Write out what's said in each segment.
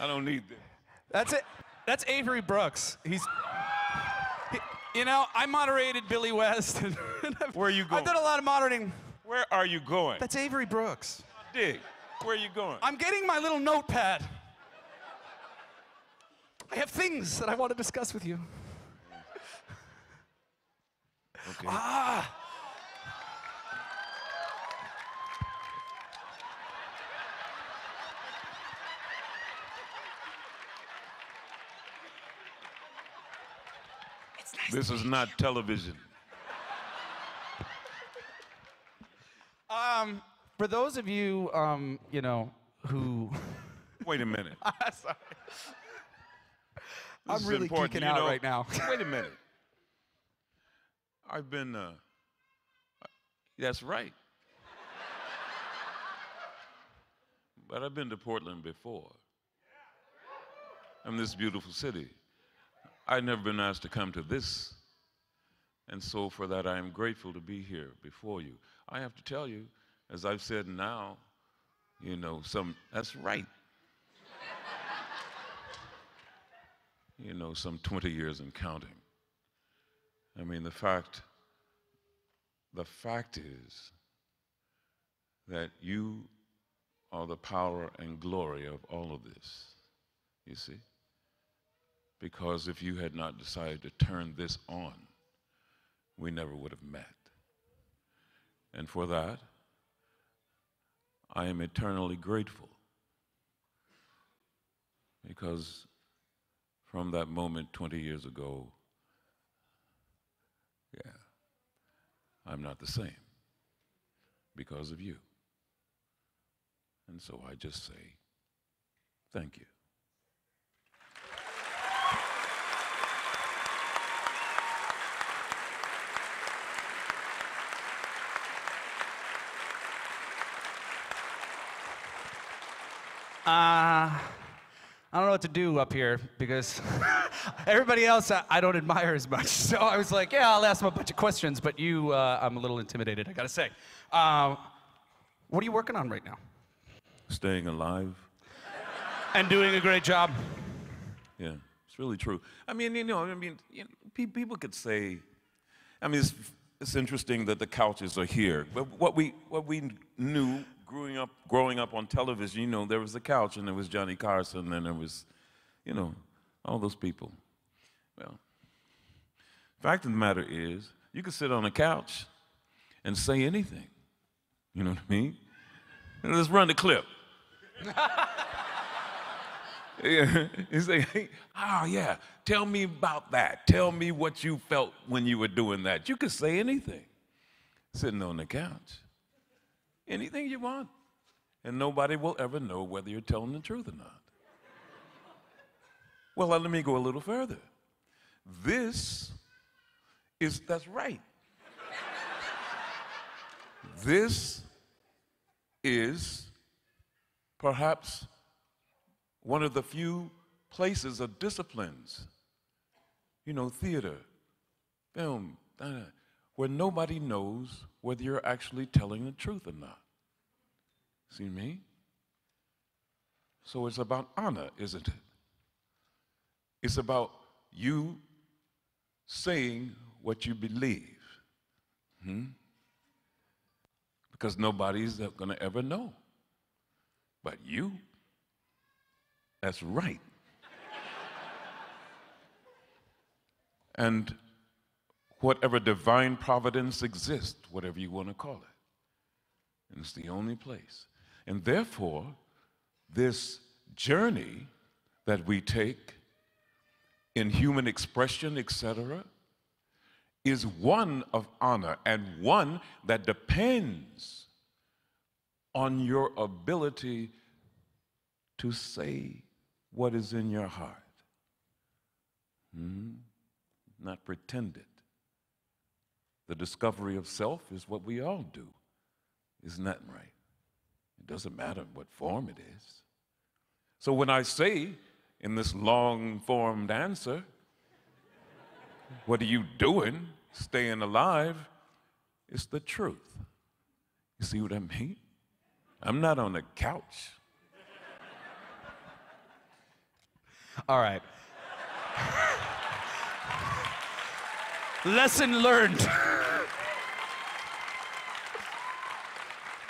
I don't need this. That's it. That's Avery Brooks. You know, I moderated Billy West. Where are you going? I've done a lot of moderating. Where are you going? That's Avery Brooks. Dig. Where are you going? I'm getting my little notepad. I have things that I want to discuss with you. Okay. Ah. This is not television. For those of you, you know, who... Wait a minute. Sorry. This I'm really important. geeking out right now. Wait a minute. I've been, that's right. But I've been to Portland before. This beautiful city. I've never been asked to come to this. And so for that, I am grateful to be here before you. I have to tell you, as I've said now, you know, that's right. You know, some 20 years and counting. I mean, the fact is that you are the power and glory of all of this, you see? Because if you had not decided to turn this on, we never would have met. And for that, I am eternally grateful. Because from that moment 20 years ago, yeah, I'm not the same because of you. And so I just say, thank you. I don't know what to do up here because everybody else I don't admire as much. So I was like, yeah, I'll ask them a bunch of questions, but you, I'm a little intimidated, I gotta say. What are you working on right now? Staying alive. And doing a great job. Yeah, it's really true. I mean, people could say, it's interesting that the couches are here. But what we knew growing up on television, you know, there was the couch and there was Johnny Carson and there was, you know, all those people. Well, fact of the matter is, you could sit on a couch and say anything. You know what I mean? And let's run the clip. Yeah. You say, hey, oh yeah, tell me about that. Tell me what you felt when you were doing that. You could say anything sitting on the couch. Anything you want. And nobody will ever know whether you're telling the truth or not. Well, let me go a little further. That's right. This is perhaps one of the few places or disciplines, you know, theater, film, where nobody knows whether you're actually telling the truth or not. See me? So it's about honor, isn't it? It's about you saying what you believe. Because nobody's going to ever know. But you, that's right. And whatever divine providence exists, whatever you want to call it, and it's the only place. And therefore, this journey that we take in human expression, etc., is one of honor and one that depends on your ability to say what is in your heart. Not pretend it. The discovery of self is what we all do. Isn't that right? It doesn't matter what form it is. So when I say in this long-formed answer, what are you doing? Staying alive? It's the truth. You see what I mean? I'm not on the couch. All right. Lesson learned.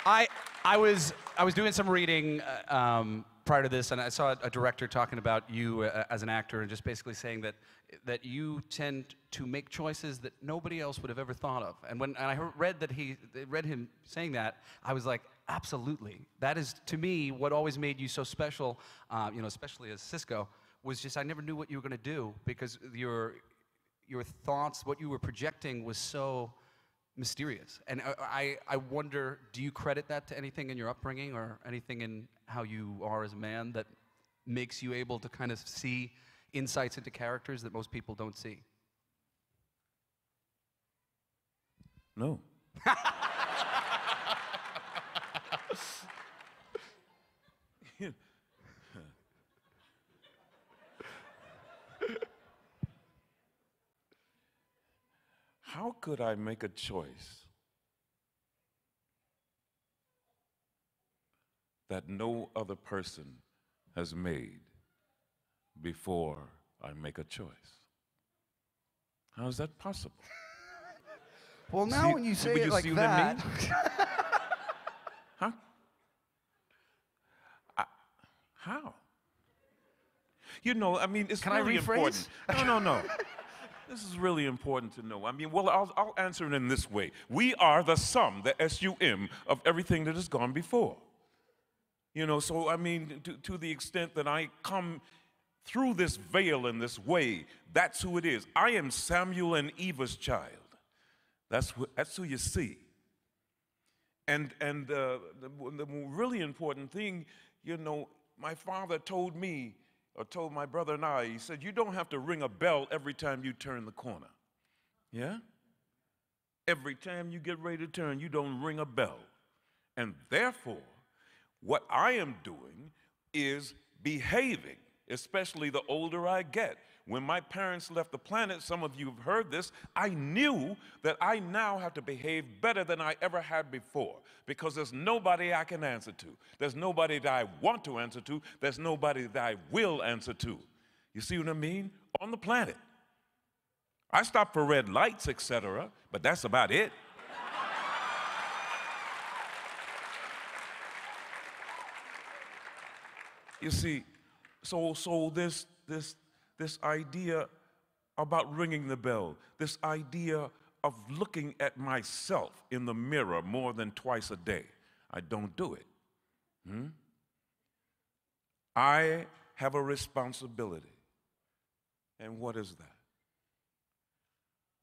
I was doing some reading prior to this, and I saw a director talking about you as an actor, and just basically saying that you tend to make choices that nobody else would have ever thought of. And when I read him saying that, I was like, absolutely. That is, to me, what always made you so special. You know, especially as Sisko, was just I never knew what you were going to do, because your thoughts, what you were projecting, was so mysterious. And I wonder, do you credit that to anything in your upbringing or anything in how you are as a man that makes you able to kind of see insights into characters that most people don't see? No. How could I make a choice that no other person has made before I make a choice? How is that possible? Well, now when you say it like that. Huh? How? You know, I mean, it's really important. No. This is really important to know. I mean, well, I'll answer it in this way. We are the sum, the S-U-M, of everything that has gone before. You know, so I mean, to the extent that I come through this veil in this way, that's who it is. I am Samuel and Eva's child. That's who you see. And the really important thing, you know, my father told me, or told my brother and I, he said, you don't have to ring a bell every time you turn the corner. Yeah? Every time you get ready to turn, you don't ring a bell. And therefore, what I am doing is behaving, especially the older I get. When my parents left the planet, some of you have heard this, I knew that I now have to behave better than I ever had before, because there's nobody I can answer to. There's nobody that I want to answer to. There's nobody that I will answer to. You see what I mean? On the planet. I stop for red lights, etc., but that's about it. You see, so this idea about ringing the bell, this idea of looking at myself in the mirror more than twice a day, I don't do it. I have a responsibility. And what is that?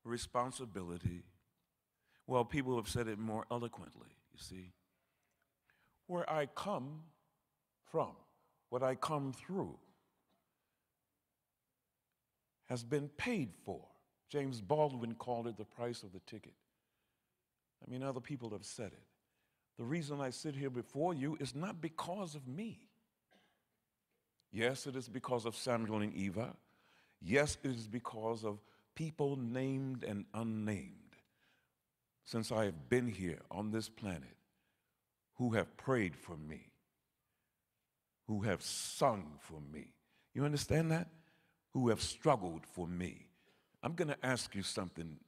Responsibility, well, people have said it more eloquently, you see. Where I come from, what I come through, has been paid for. James Baldwin called it the price of the ticket. I mean, other people have said it. The reason I sit here before you is not because of me. Yes, it is because of Samuel and Eva. Yes, it is because of people named and unnamed since I have been here on this planet who have prayed for me, who have sung for me. You understand that? Who have struggled for me. I'm going to ask you something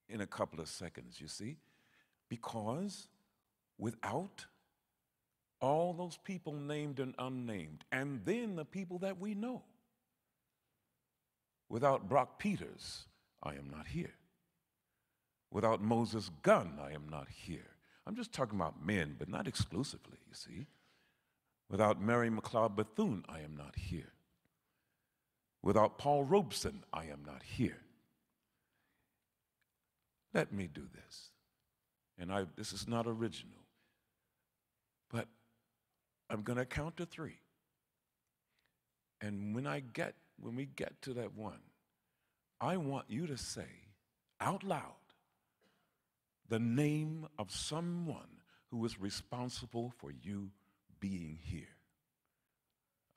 in a couple of seconds, you see, because without all those people named and unnamed, and then the people that we know, without Brock Peters, I am not here. Without Moses Gunn, I am not here. I'm just talking about men, but not exclusively, you see. Without Mary McLeod Bethune, I am not here. Without Paul Robeson, I am not here. Let me do this. And this is not original, but I'm going to count to 3. And when we get to that 1, I want you to say out loud the name of someone who is responsible for you being here.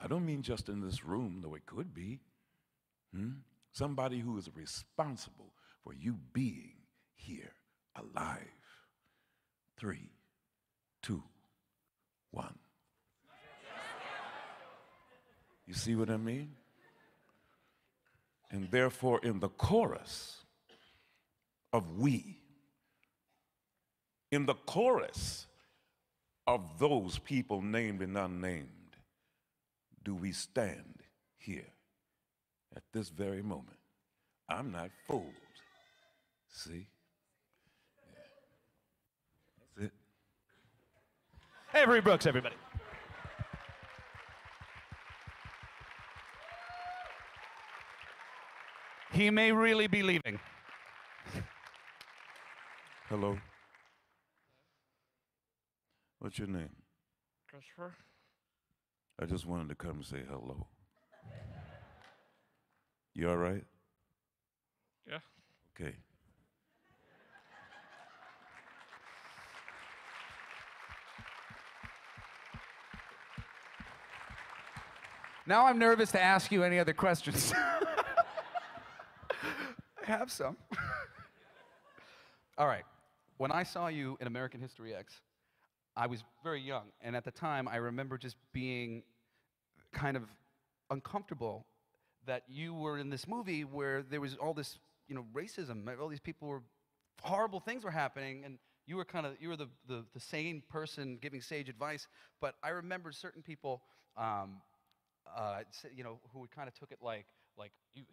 I don't mean just in this room, though it could be. Somebody who is responsible for you being here, alive. 3, 2, 1. You see what I mean? And therefore, in the chorus of we, in the chorus of those people named and unnamed, do we stand here at this very moment. I'm not fooled. See? Yeah. That's it. Avery Brooks, everybody. He may really be leaving. Hello. What's your name? Christopher? I just wanted to come and say hello. You all right? Yeah. Okay. Now I'm nervous to ask you any other questions. I have some. All right. When I saw you in American History X, I was very young, and at the time I remember just being kind of uncomfortable that you were in this movie where there was all this, racism. All these people were, horrible things were happening, and you were the sane person giving sage advice. But I remember certain people, who kind of took it like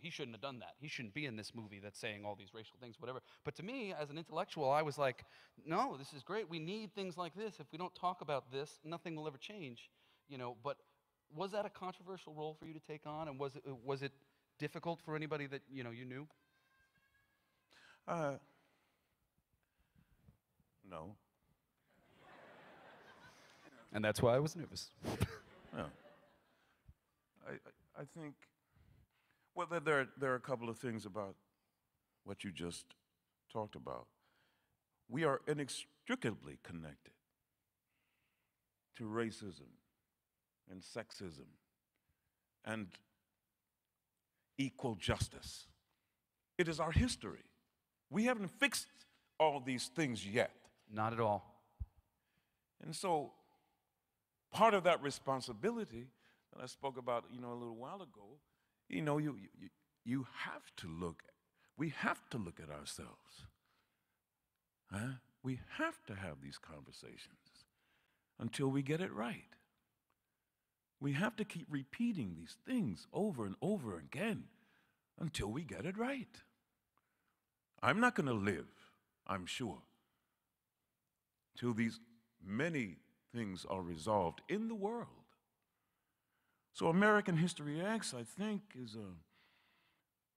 he shouldn't have done that. He shouldn't be in this movie that's saying all these racial things, whatever. But to me, as an intellectual, I was like, no, this is great. We need things like this. If we don't talk about this, nothing will ever change. But was that a controversial role for you to take on, and was it difficult for anybody that you knew? No. And that's why I was nervous. No. I think, well, there are a couple of things about what you just talked about. We are inextricably connected to racism and sexism and equal justice. It is our history. We haven't fixed all these things yet. Not at all. And so part of that responsibility that I spoke about, a little while ago, you have to look, we have to look at ourselves. Huh? We have to have these conversations until we get it right. We have to keep repeating these things over and over again until we get it right. I'm not going to live, I'm sure, till these many things are resolved in the world. So American History X, I think, is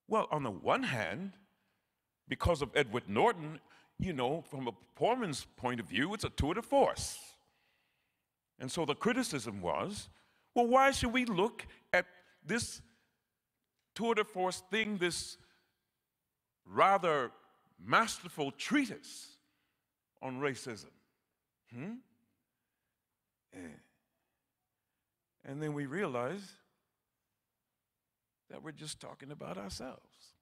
well, on the one hand, because of Edward Norton, from a performance point of view, it's a tour de force. And so the criticism was, well, why should we look at this tour de force thing, this rather masterful treatise on racism? And then we realize that we're just talking about ourselves.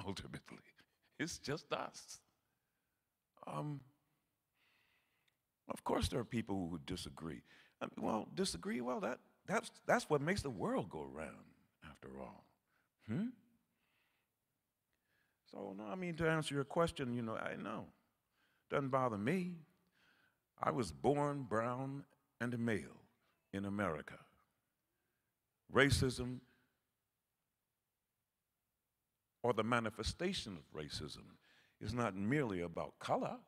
Ultimately, it's just us. Of course, there are people who disagree. Disagree. Well, that's what makes the world go around, after all. So, no, to answer your question, I know. Doesn't bother me. I was born brown and a male in America. Racism, or the manifestation of racism, is not merely about color.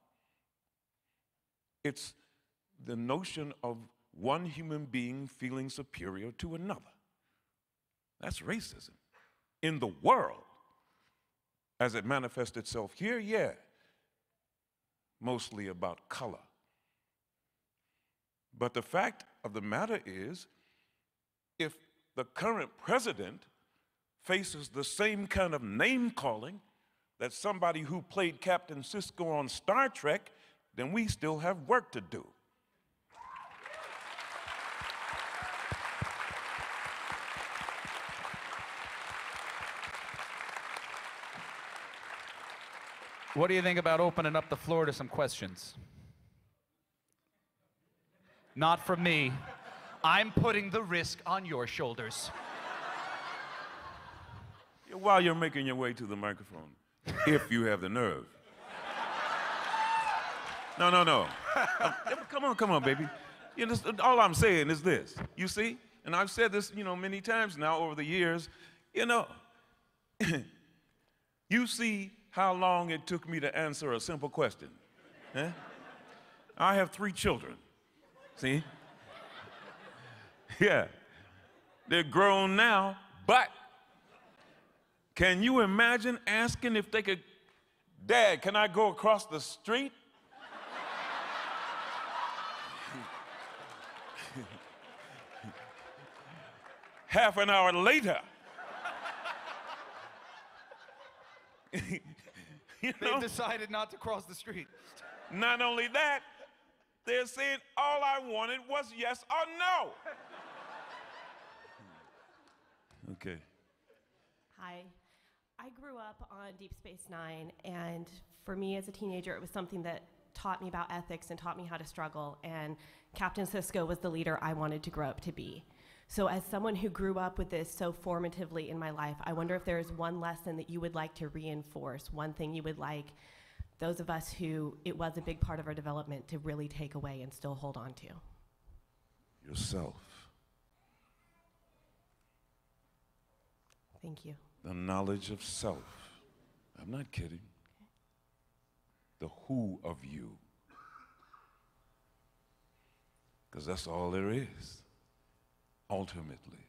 It's the notion of one human being feeling superior to another. That's racism. In the world, as it manifests itself here, yeah, mostly about color. But the fact of the matter is, if the current president faces the same kind of name-calling that somebody who played Captain Sisko on Star Trek, then we still have work to do. What do you think about opening up the floor to some questions? Not from me. I'm putting the risk on your shoulders. while you're making your way to the microphone, if you have the nerve. No. Come on, baby. You know, all I'm saying is this. You see, and I've said this, many times now over the years. You see how long it took me to answer a simple question. Huh? I have 3 children. See? Yeah. They're grown now, but can you imagine asking if they could, Dad, can I go across the street? Half an hour later. They've decided not to cross the street. Not only that, they're saying all I wanted was yes or no. Okay. Hi. I grew up on Deep Space Nine, and for me as a teenager, it was something that taught me about ethics and taught me how to struggle, and Captain Sisko was the leader I wanted to grow up to be. So as someone who grew up with this so formatively in my life, I wonder if there is one lesson that you would like to reinforce, one thing you would like those of us who it was a big part of our development to really take away and still hold on to. Yourself. Thank you. The knowledge of self. I'm not kidding. The who of you. Because that's all there is. Ultimately,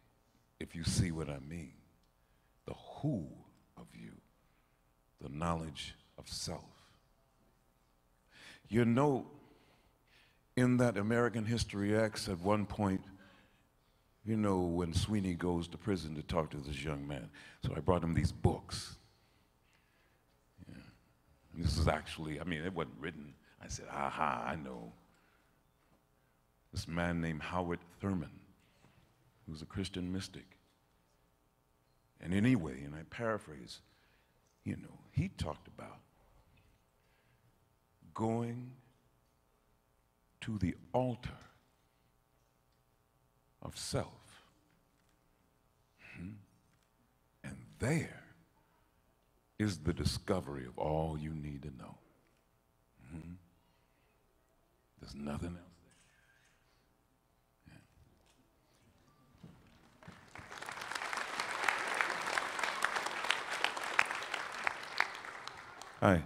if you see what I mean, the who of you, the knowledge of self. In that American History X, at one point, when Sweeney goes to prison to talk to this young man. So I brought him these books. Yeah. And this is actually, it wasn't written. I said, aha, I know. This man named Howard Thurman, who was a Christian mystic. And anyway, and I paraphrase, he talked about going to the altar of self. And there is the discovery of all you need to know. There's nothing else. Hi.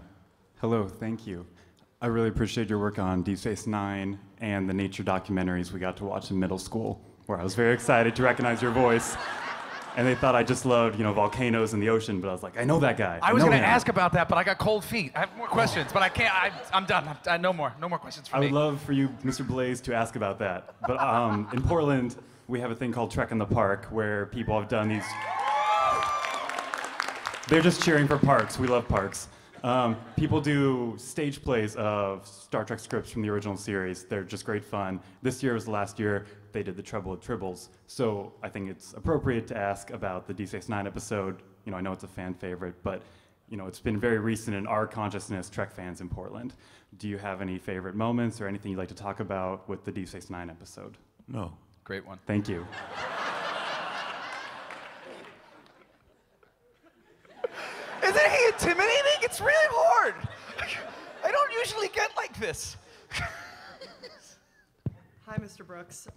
Hello, thank you. I really appreciate your work on Deep Space Nine and the nature documentaries we got to watch in middle school, where I was very excited to recognize your voice. And they thought I just loved, volcanoes in the ocean, but I was like, I know that guy. I was going to ask about that, but I got cold feet. I have more questions, but I can't. I'm done. No more questions for me. I would love for you, Mr. Blaze, to ask about that. But in Portland, we have a thing called Trek in the Park, where people have done these. They're just cheering for parks. We love parks. People do stage plays of Star Trek scripts from the original series. They're just great fun. This year was the last year they did the Trouble with Tribbles. So I think it's appropriate to ask about the Deep Space Nine episode. I know it's a fan favorite, but it's been very recent in our consciousness, Trek fans in Portland. Do you have any favorite moments or anything you'd like to talk about with the Deep Space Nine episode? No. Great one. Thank you. Isn't he intimidating? It's really hard. I don't usually get like this. Hi, Mr. Brooks.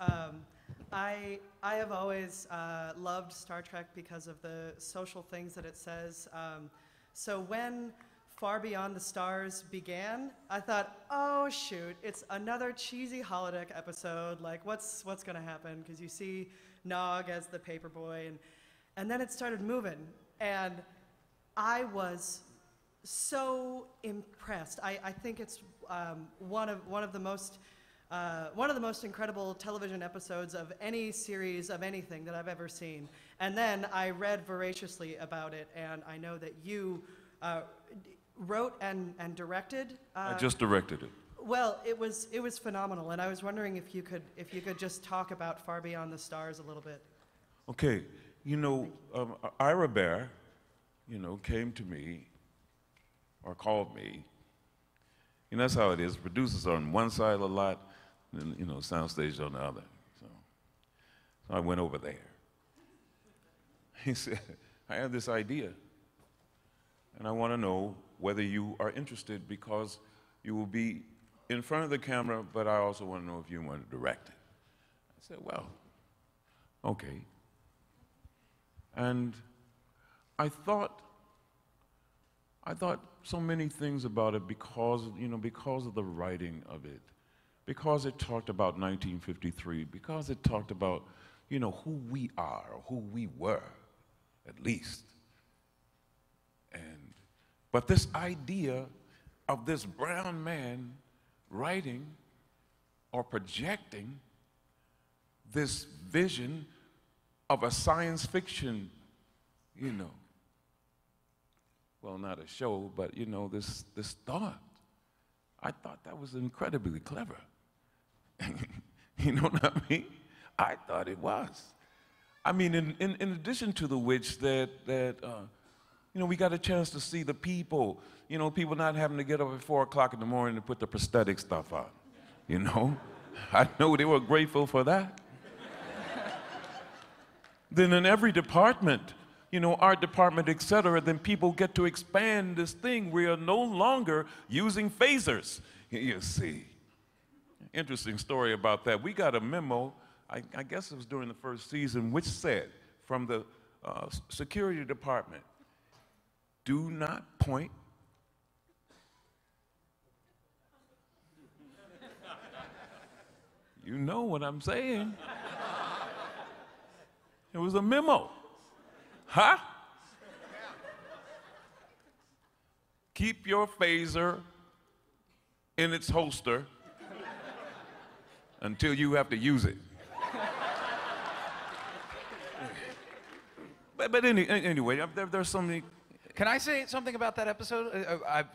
I have always loved Star Trek because of the social things that it says. So when Far Beyond the Stars began, I thought, oh shoot, it's another cheesy holodeck episode. Like, what's gonna happen? Because you see Nog as the paperboy, and then it started moving, and I was so impressed. I think it's one of the most incredible television episodes of any series of anything that I've ever seen. And then I read voraciously about it, and I know that you wrote and directed. I just directed it. Well, it was phenomenal, and I was wondering if you could just talk about Far Beyond the Stars a little bit. Okay, Ira Bear, came to me or called me. That's how it is. Producers are on one side of the lot, and soundstage on the other. So I went over there. He said, I have this idea, and I want to know whether you are interested because you will be in front of the camera, but I also want to know if you want to direct it. I said, well, okay. And I thought so many things about it because, because of the writing of it, because it talked about 1953, because it talked about, who we are, or who we were, at least. But this idea of this brown man writing or projecting this vision of a science fiction, well, not a show, but this thought. I thought that was incredibly clever. You know what I mean? I thought it was. I mean, in addition to the which that we got a chance to see the people, people not having to get up at 4 o'clock in the morning to put the prosthetic stuff on, I know they were grateful for that. Then in every department, art department, et cetera, then people get to expand this thing. We are no longer using phasers, you see. Interesting story about that. We got a memo, I guess it was during the first season, which said from the security department, do not point you know what I'm saying. It was a memo. Huh? Keep your phaser in its holster until you have to use it. But anyway, there's so many. Can I say something about that episode?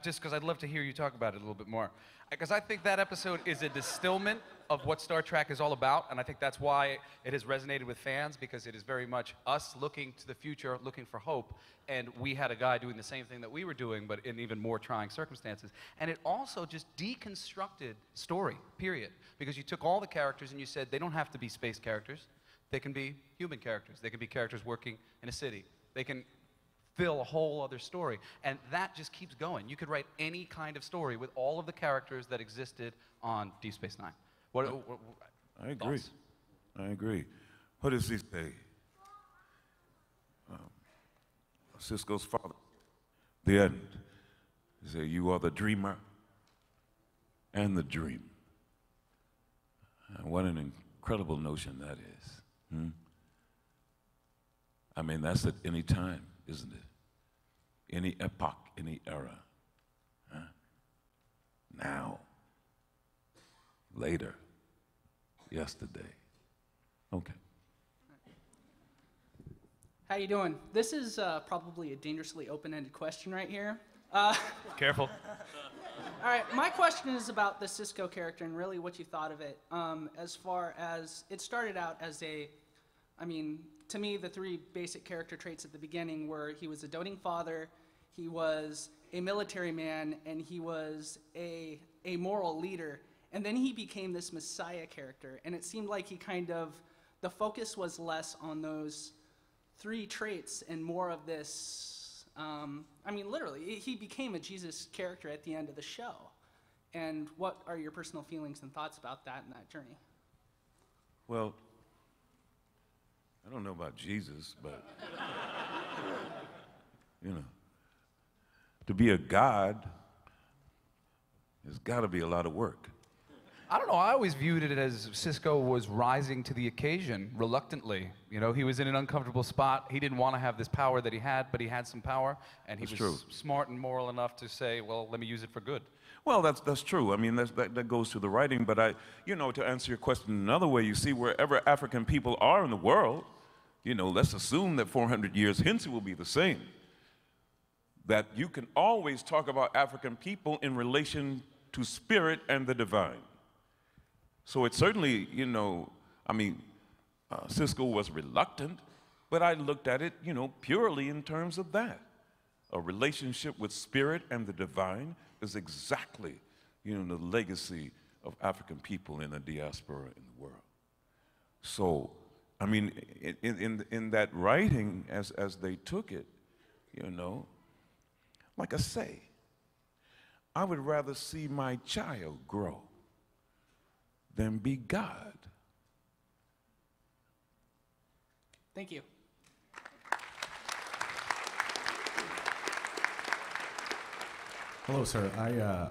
Just because I'd love to hear you talk about it a little bit more. Because I think that episode is a distillment of what Star Trek is all about, and I think that's why it has resonated with fans, because it is very much us looking to the future, looking for hope, and we had a guy doing the same thing that we were doing, but in even more trying circumstances. And it also just deconstructed story, period. Because you took all the characters and you said they don't have to be space characters. They can be human characters. They can be characters working in a city. They can fill a whole other story. And that just keeps going. You could write any kind of story with all of the characters that existed on Deep Space Nine. I agree. Thoughts? I agree. What does he say? Sisko's father, the end. He said, you are the dreamer and the dream. And what an incredible notion that is. I mean, that's at any time, isn't it? Any epoch, any era. Huh? Now, later, yesterday. Okay. How you doing? This is probably a dangerously open-ended question right here. Careful. All right, my question is about the Sisko character and really what you thought of it. As far as it started out as to me, the 3 basic character traits at the beginning were he was a doting father, he was a military man, and he was a moral leader. And then he became this messiah character, and it seemed like the focus was less on those 3 traits and more of this, literally, he became a Jesus character at the end of the show. And what are your personal feelings and thoughts about that and that journey? Well, I don't know about Jesus, but, to be a god, there's got to be a lot of work. I don't know, I always viewed it as Sisko was rising to the occasion reluctantly. He was in an uncomfortable spot. He didn't want to have this power that he had, but he had some power, and he was smart and moral enough to say, well, let me use it for good. Well, that's true. I mean, that goes to the writing, but to answer your question another way, you see, wherever African people are in the world, let's assume that 400 years hence it will be the same. That you can always talk about African people in relation to spirit and the divine. So it's certainly, Sisko was reluctant, but I looked at it, purely in terms of that. A relationship with spirit and the divine is exactly, the legacy of African people in the diaspora in the world. So I mean, in that writing, as they took it, you know, like I say, I would rather see my child grow than be God. Thank you. Hello, sir.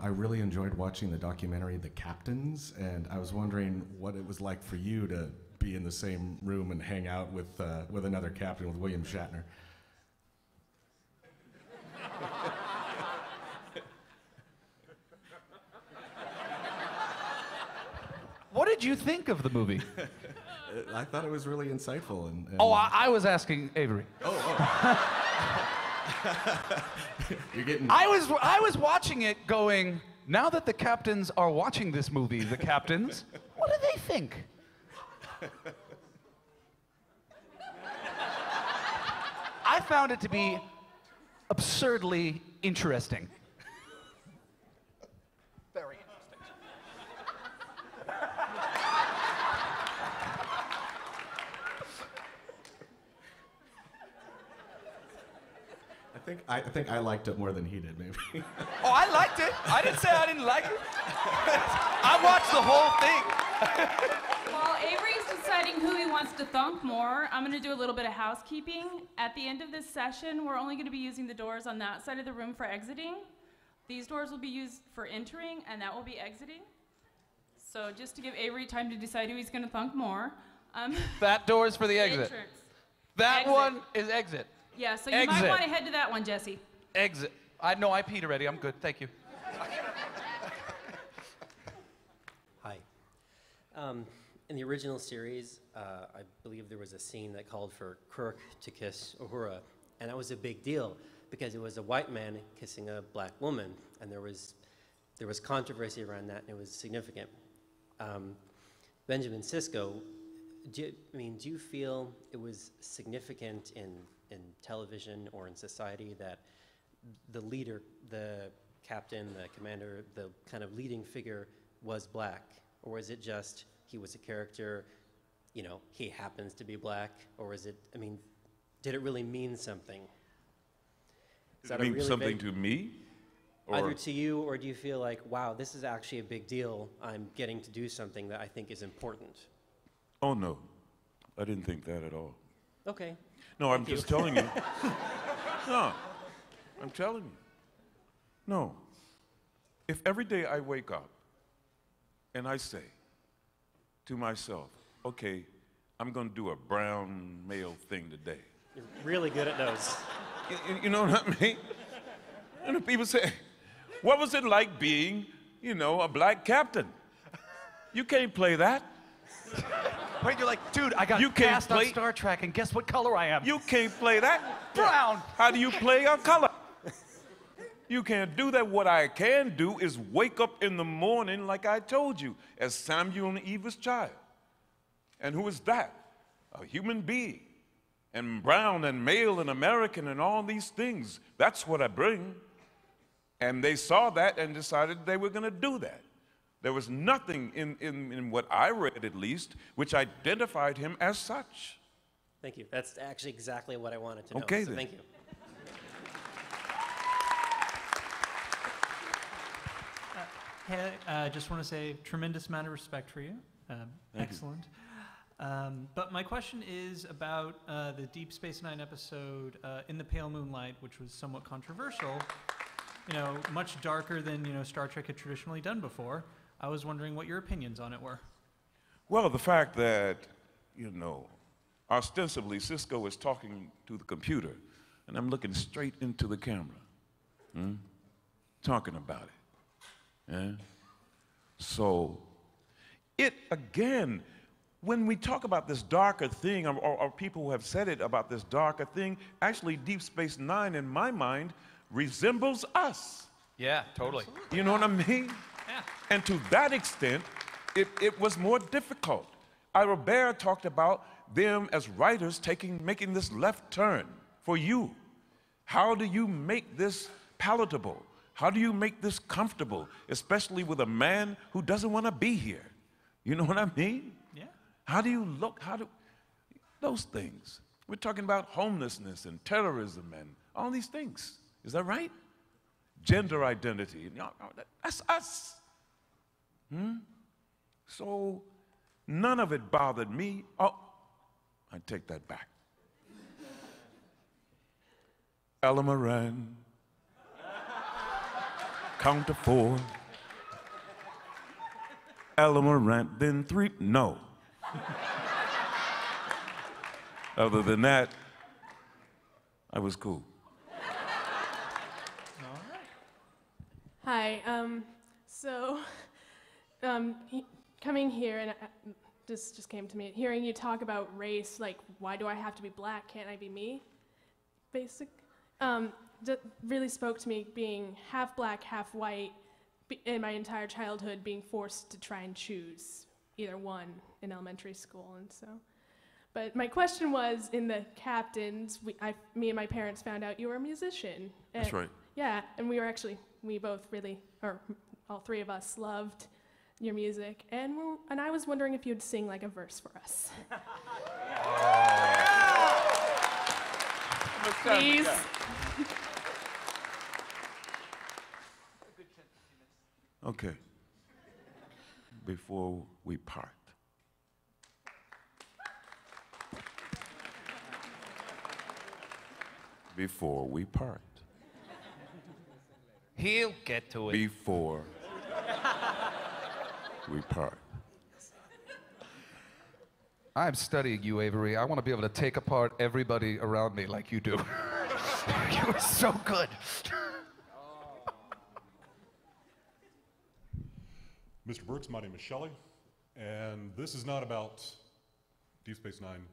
I really enjoyed watching the documentary The Captains, and I was wondering what it was like for you to be in the same room and hang out with another captain, with William Shatner. What did you think of the movie? I thought it was really insightful. And Oh, I was asking Avery. You're getting... I was watching it going, now that the captains are watching this movie, the captains, what do they think? I found it to be absurdly interesting. Very interesting. I think I liked it more than he did, maybe. Oh, I liked it. I didn't say I didn't like it. I watched the whole thing. While Avery's deciding who he wants to thunk more, I'm going to do a little bit of housekeeping. At the end of this session, we're only going to be using the doors on that side of the room for exiting. These doors will be used for entering, and that will be exiting. So just to give Avery time to decide who he's going to thunk more. That door is for the exit. Entrance. That Exit. one is exit. Yeah, so you Exit. might want to head to that one, Jesse. Exit. I know I peed already. I'm good. Thank you. Hi. In the original series, I believe there was a scene that called for Kirk to kiss Uhura, and that was a big deal because it was a white man kissing a black woman, and there was controversy around that, and it was significant. Benjamin Sisko, do you feel it was significant in television or in society that the leader, the captain, the commander, the kind of leading figure was black? Or is it just he was a character, you know, he happens to be black? Or is it, did it really mean something? Does that mean something to me? Or Either to you, or do you feel like, wow, this is actually a big deal. I'm getting to do something that I think is important. Oh, no. I didn't think that at all. Okay. No, I'm just telling you. No, I'm telling you. No. If every day I wake up and I say to myself, okay, I'm going to do a brown male thing today. You're really good at those. You know what I mean? And people say, what was it like being, you know, a black captain? You can't play that. Wait, you're like, dude, I got cast on Star Trek, and guess what color I am? You can't play that. Brown. How do you play a color? You can't do that. What I can do is wake up in the morning, like I told you, as Samuel and Eva's child. And who is that? A human being. And brown and male and American and all these things. That's what I bring. And they saw that and decided they were going to do that. There was nothing in what I read, at least, which identified him as such. Thank you. That's actually exactly what I wanted to know. Okay, so then. Thank you. Hey, I just want to say tremendous amount of respect for you. Excellent. But my question is about the Deep Space Nine episode In the Pale Moonlight, which was somewhat controversial. You know, much darker than Star Trek had traditionally done before. I was wondering what your opinions on it were. Well, the fact that, ostensibly Sisko is talking to the computer, and I'm looking straight into the camera, talking about it. So, again, when we talk about this darker thing, or people who have said it about this darker thing, actually Deep Space Nine, in my mind, resembles us. Yeah, totally. You know what I mean? Yeah. And to that extent, it was more difficult. Ira Bear talked about them as writers making this left turn for you. How do you make this palatable? How do you make this comfortable, especially with a man who doesn't want to be here? You know what I mean? Yeah. How do you look? those things. We're talking about homelessness and terrorism and all these things. Is that right? Gender identity. That's us. So none of it bothered me. Oh, I take that back. Ella Moran. Count to 4. Ella Moran, then 3. No. Other than that, I was cool. Hi. Coming here, and this just came to me, hearing you talk about race, like, why do I have to be black? Can't I be me? Really spoke to me, being half black, half white, in my entire childhood, being forced to try and choose either one in elementary school, and so. But my question was, in the captains, me and my parents found out you were a musician. That's right. Yeah, and we both really, or all three of us, loved your music, and I was wondering if you'd sing like a verse for us. Please. Okay. Before we part. Before we part. He'll get to it. Before we part. I'm studying you, Avery. I want to be able to take apart everybody around me like you do. You are so good. Mr. Brooks, my name is Shelley, and this is not about Deep Space Nine.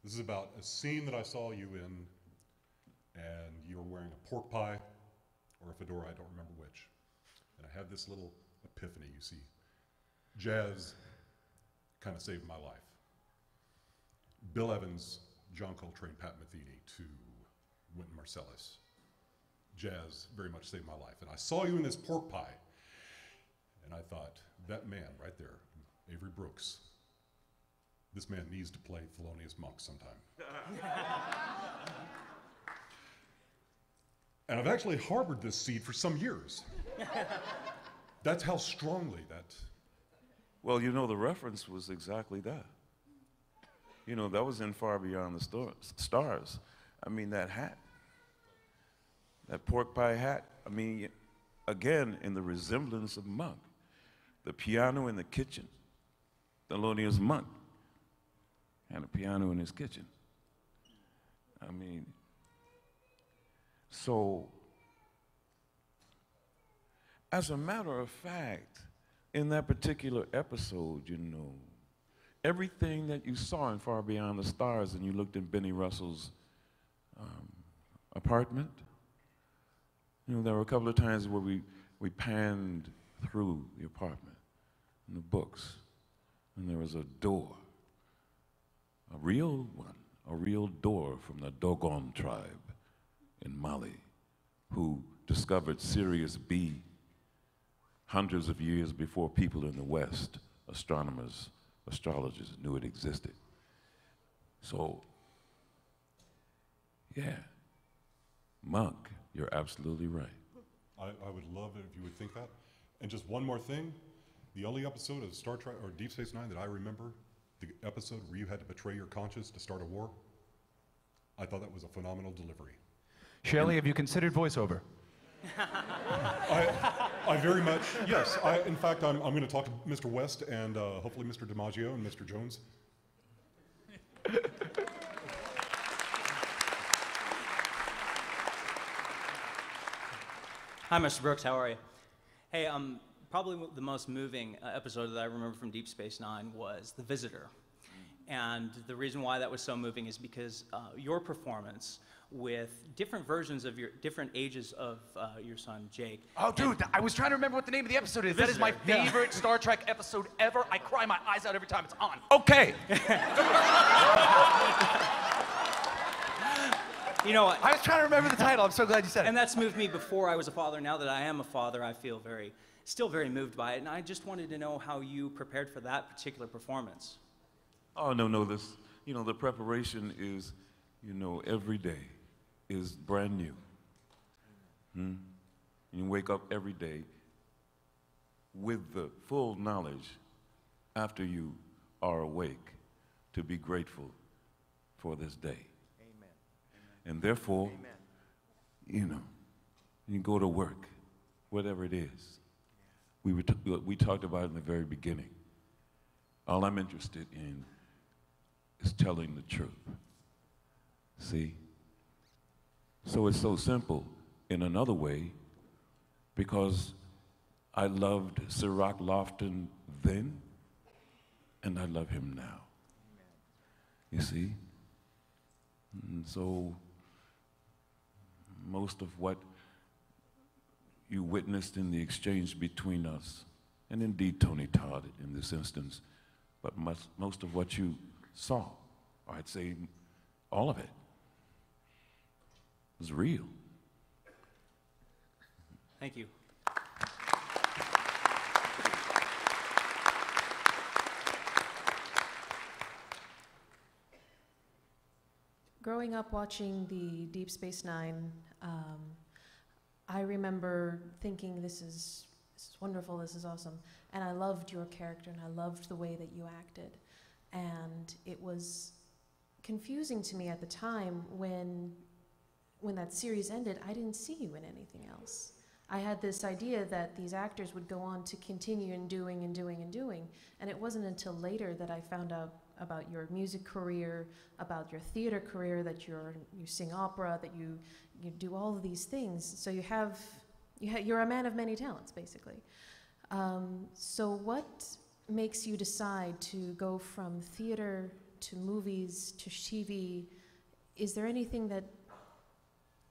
This is about a scene that I saw you in, and you were wearing a pork pie or a fedora, I don't remember which. And I had this little epiphany, you see. Jazz kind of saved my life. Bill Evans, John Coltrane, Pat Metheny to Wynton Marsalis. Jazz very much saved my life. And I saw you in this pork pie, and I thought, that man right there, Avery Brooks, this man needs to play Thelonious Monk sometime. And I've actually harbored this seed for some years. That's how strongly that... Well, you know, the reference was exactly that. You know, that was in Far Beyond the Stars. I mean, that hat, that pork pie hat, I mean, again, in the resemblance of Monk. The piano in the kitchen, Thelonious Monk had a piano in his kitchen. I mean, so, as a matter of fact, in that particular episode, you know, everything that you saw in Far Beyond the Stars and you looked in Benny Russell's apartment, you know, there were a couple of times where we panned through the apartment and the books, and there was a door, a real one, a real door from the Dogon tribe in Mali, who discovered Sirius B hundreds of years before people in the West, astronomers, astrologers, knew it existed. So, yeah, Monk, you're absolutely right. I would love it if you would think that. And just one more thing, the only episode of Star Trek or Deep Space Nine that I remember, the episode where you had to betray your conscience to start a war, I thought that was a phenomenal delivery. Shelley, have you considered voiceover? I very much, yes. In fact, I'm going to talk to Mr. West and hopefully Mr. DiMaggio and Mr. Jones. Hi, Mr. Brooks, how are you? Hey, probably the most moving episode that I remember from Deep Space Nine was The Visitor. And the reason why that was so moving is because your performance with different versions of different ages of your son, Jake. Oh, dude, I was trying to remember what the name of the episode is. That is my favorite Star Trek episode ever. I cry my eyes out every time it's on. Okay. You know what? I was trying to remember the title. I'm so glad you said it. And that's moved me before I was a father. Now that I am a father, I feel still very moved by it. And I just wanted to know how you prepared for that particular performance. Oh, no, you know, the preparation is, you know, every day is brand new. You wake up every day with the full knowledge after you are awake to be grateful for this day. Amen. And therefore, Amen. you know, you go to work, whatever it is. We talked about it in the very beginning. All I'm interested in is telling the truth. See? So it's so simple in another way, because I loved Sirach Lofton then, and I love him now. You see? And so most of what you witnessed in the exchange between us, and indeed Tony Todd in this instance, but most of what you saw, or I'd say all of it, was real. Thank you. Growing up watching the Deep Space Nine, I remember thinking, this is wonderful, this is awesome. And I loved your character, and I loved the way that you acted. And it was confusing to me at the time when that series ended, I didn't see you in anything else. I had this idea that these actors would go on to continue and doing and doing and doing. And it wasn't until later that I found out about your music career, about your theater career, that you sing opera, that you do all of these things. So you're a man of many talents, basically. So what makes you decide to go from theater to movies to TV? Is there anything that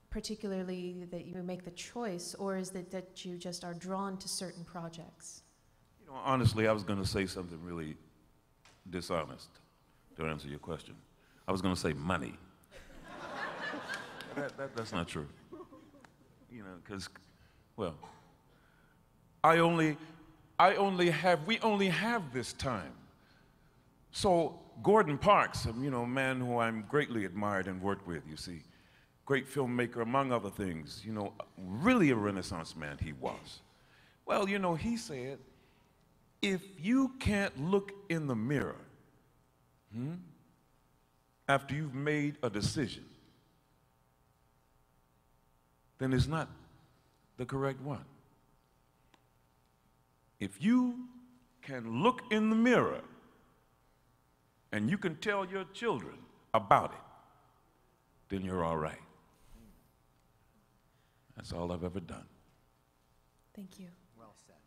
particularly that you make the choice, or is it that you just are drawn to certain projects? You know, honestly, I was going to say something really dishonest to answer your question. I was going to say money. That's not true. You know, because, well, we only have this time. So Gordon Parks, you know, a man who I'm greatly admired and worked with, you see, great filmmaker, among other things, you know, really a Renaissance man he was. Well, you know, he said, if you can't look in the mirror after you've made a decision, then it's not the correct one. If you can look in the mirror and you can tell your children about it, then you're all right. That's all I've ever done. Thank you. Well said.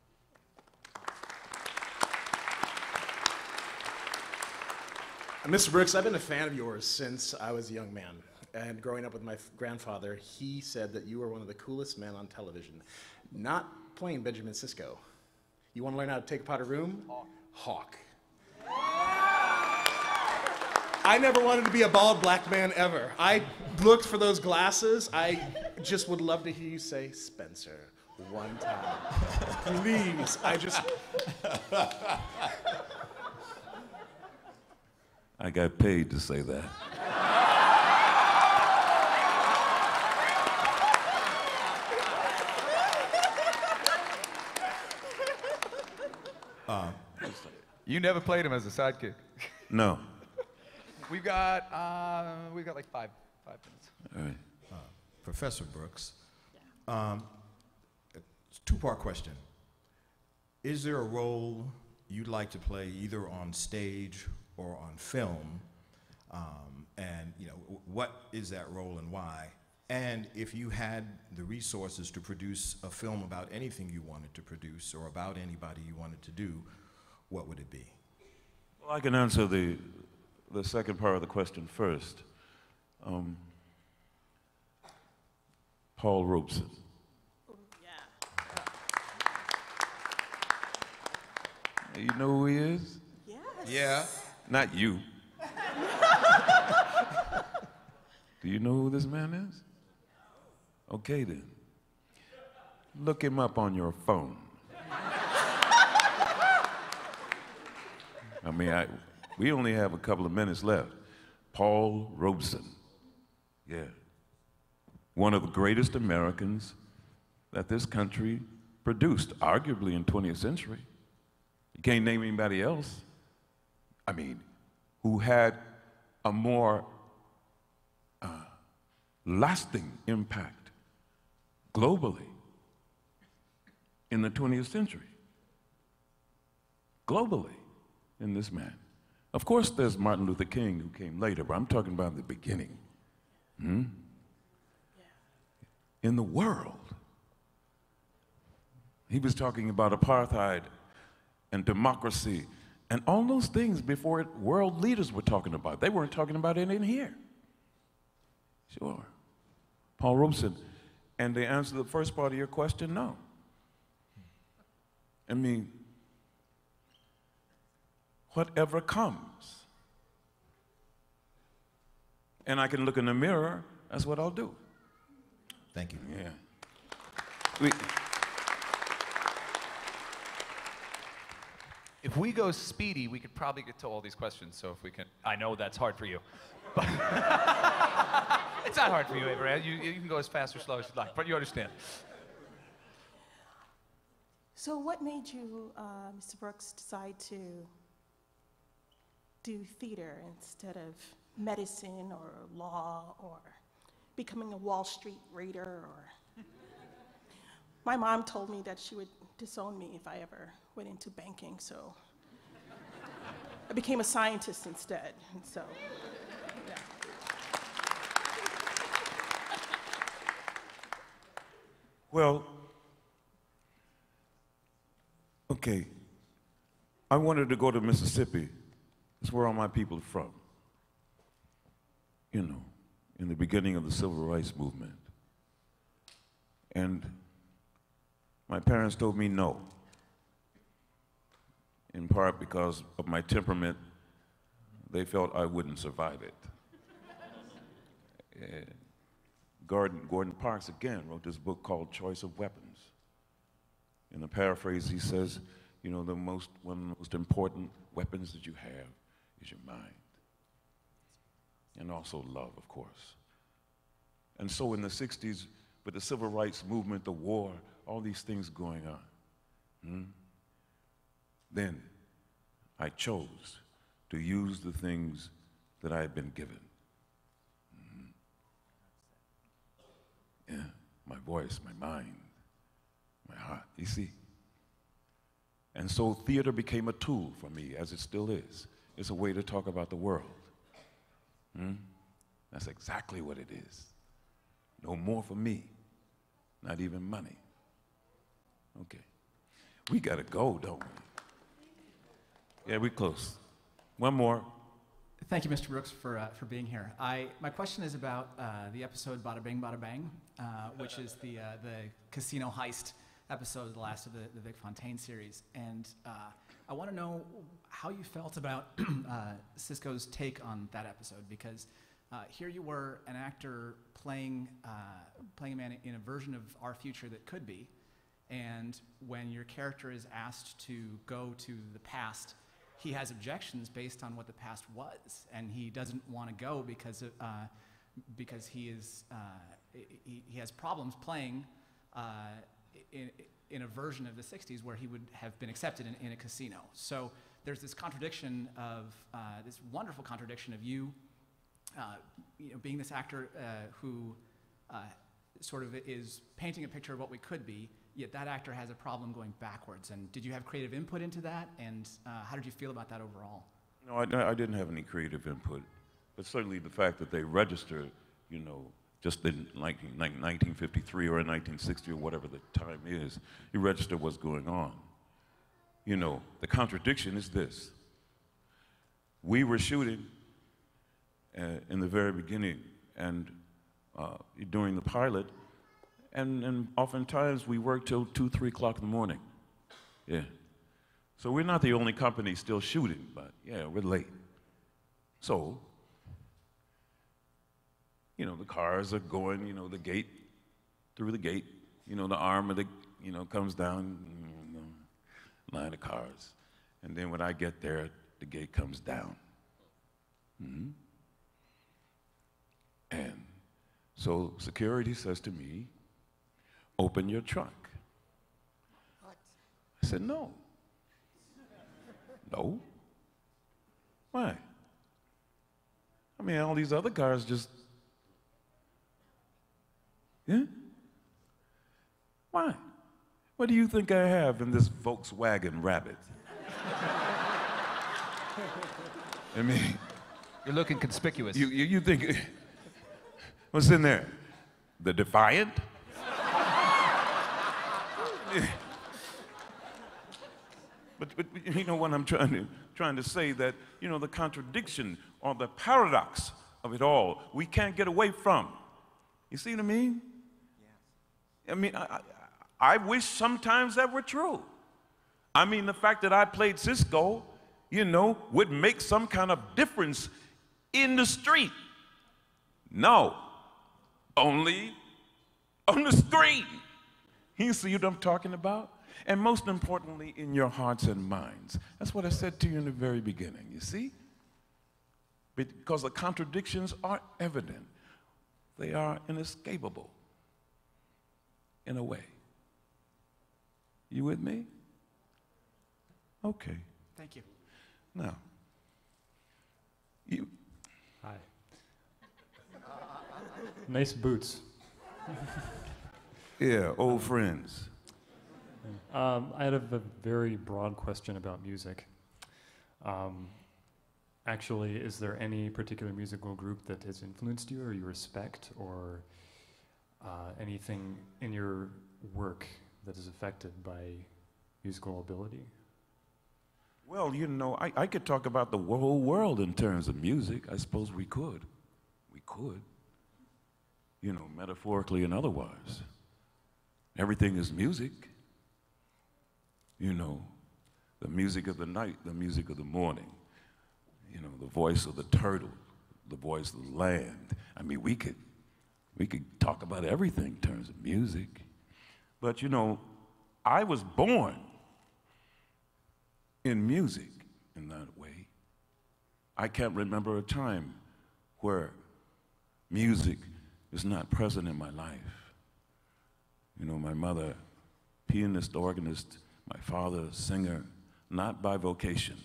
Mr. Brooks, I've been a fan of yours since I was a young man. And growing up with my grandfather, he said that you were one of the coolest men on television. Not playing Benjamin Sisko. You want to learn how to take apart a room? Hawk. I never wanted to be a bald black man ever. I looked for those glasses. I just would love to hear you say Spenser one time. Please, I got paid to say that. You never played him as a sidekick? No. We've got like five minutes. All right. Professor Brooks, two-part question. Is there a role you'd like to play either on stage or on film? And you know, what is that role and why? And if you had the resources to produce a film about anything you wanted to produce or about anybody you wanted to do, what would it be? Well, I can answer the second part of the question first. Paul Robeson. You know who he is? Yes. Yeah. Not you. Do you know who this man is? Okay then. Look him up on your phone. I mean, we only have a couple of minutes left. Paul Robeson. Yeah. One of the greatest Americans that this country produced, arguably in 20th century. You can't name anybody else, I mean, who had a more lasting impact globally in the 20th century. Globally, in this man. Of course, there's Martin Luther King who came later, but I'm talking about the beginning. Hmm? In the world. He was talking about apartheid and democracy and all those things before world leaders were talking about. They weren't talking about it in here. Sure. Paul Robeson. And to answer the first part of your question, no. I mean, whatever comes, and I can look in the mirror, that's what I'll do. Thank you. Yeah. If we go speedy, we could probably get to all these questions. So if we can, I know that's hard for you. But it's not hard for you, Avery. You can go as fast or slow as you like, but you understand. So what made you, Mr. Brooks, decide to do theater instead of medicine or law or becoming a Wall Street raider? Or my mom told me that she would disown me if I ever went into banking, so I became a scientist instead. And so, yeah. Well, okay, I wanted to go to Mississippi. That's where all my people are from. You know, in the beginning of the Civil Rights Movement. And my parents told me no, in part because of my temperament. They felt I wouldn't survive it. Gordon Parks, again, wrote this book called Choice of Weapons. In the paraphrase, he says, you know, one of the most important weapons that you have is your mind. And also love, of course. And so in the 60s, with the Civil Rights Movement, the war, all these things going on, then I chose to use the things that I had been given. Yeah, my voice, my mind, my heart, you see? And so theater became a tool for me, as it still is. It's a way to talk about the world. That's exactly what it is. No more for me, not even money. Okay, we gotta go, don't we? Yeah, we're close. One more. Thank you, Mr. Brooks, for being here. My question is about the episode Bada Bing, Bada Bang, which is the casino heist episode, the last of the Vic Fontaine series. And I want to know how you felt about Sisko's take on that episode, because here you were, an actor playing a man in a version of our future that could be, and when your character is asked to go to the past, he has objections based on what the past was, and he doesn't want to go because he has problems playing in a version of the 60s where he would have been accepted in a casino. So there's this contradiction of this wonderful contradiction of you know, being this actor who sort of is painting a picture of what we could be, yet that actor has a problem going backwards. And did you have creative input into that? And how did you feel about that overall? No, I didn't have any creative input, but certainly the fact that they registered, you know, just in 1953 or in 1960 or whatever the time is, you register what's going on. You know, the contradiction is this. We were shooting in the very beginning and during the pilot, and oftentimes we work till 2, 3 o'clock in the morning. Yeah. So we're not the only company still shooting, but yeah, we're late. So, you know, the cars are going, you know, through the gate, you know, the arm of the, you know, comes down, line of cars. And then when I get there, the gate comes down. So security says to me, open your trunk. I said, no. No. Why? I mean, all these other cars just, yeah? Why? What do you think I have in this Volkswagen Rabbit? I mean, you're looking conspicuous. You think, what's in there? The Defiant? But you know what I'm trying to say, that, you know, the contradiction or the paradox of it all, we can't get away from. You see what I mean? I mean, I wish sometimes that were true. I mean, the fact that I played Sisko, you know, would make some kind of difference in the street. No, only on the screen. You see what I'm talking about? And most importantly, in your hearts and minds. That's what I said to you in the very beginning, you see? Because the contradictions are evident. They are inescapable, in a way. You with me? Okay. Thank you. Now, you. Hi. Nice boots. Yeah, old friends. I had a very broad question about music. Actually, is there any particular musical group that has influenced you or you respect, or anything in your work that is affected by musical ability? Well, you know, I could talk about the whole world in terms of music. I suppose we could. We could. You know, metaphorically and otherwise. Everything is music. You know, the music of the night, the music of the morning. You know, the voice of the turtle, the voice of the land. I mean, we could talk about everything in terms of music. But, you know, I was born in music in that way. I can't remember a time where music is not present in my life. You know, my mother, pianist, organist, my father, singer, not by vocation.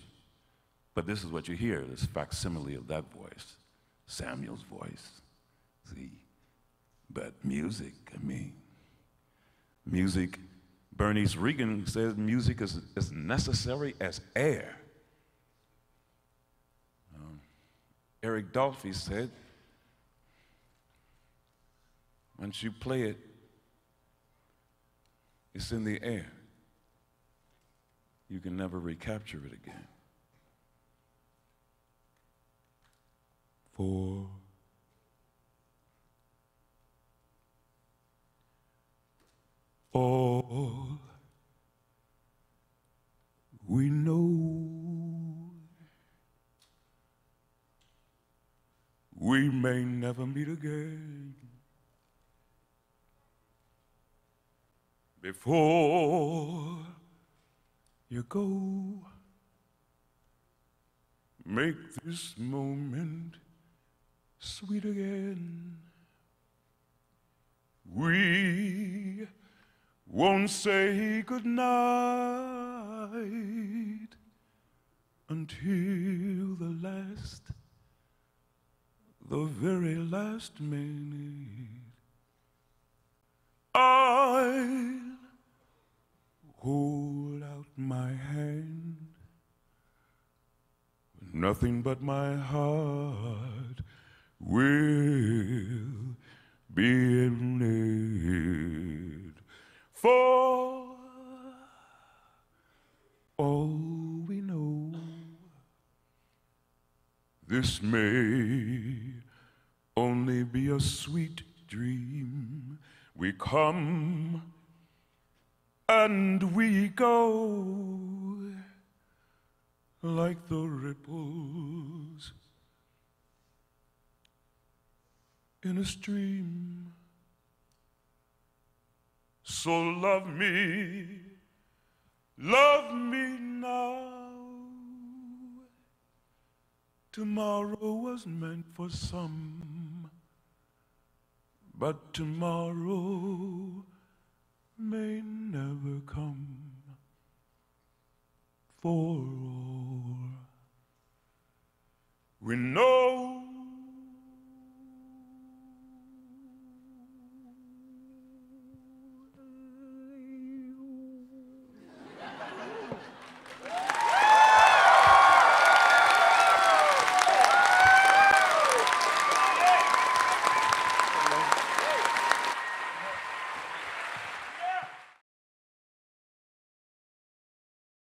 But this is what you hear, this facsimile of that voice, Samuel's voice, see? But music, I mean, music, Bernice Regan says music is as necessary as air. Eric Dolphy said, once you play it, it's in the air. You can never recapture it again. For all we know, we may never meet again. Before you go, make this moment sweet again. We won't say goodnight until the very last minute. I'll hold out my hand, nothing but my heart will be in it. For all we know, this may only be a sweet dream. We come and we go like the ripples in a stream. So love me now. Tomorrow was meant for some, but tomorrow may never come. For all we know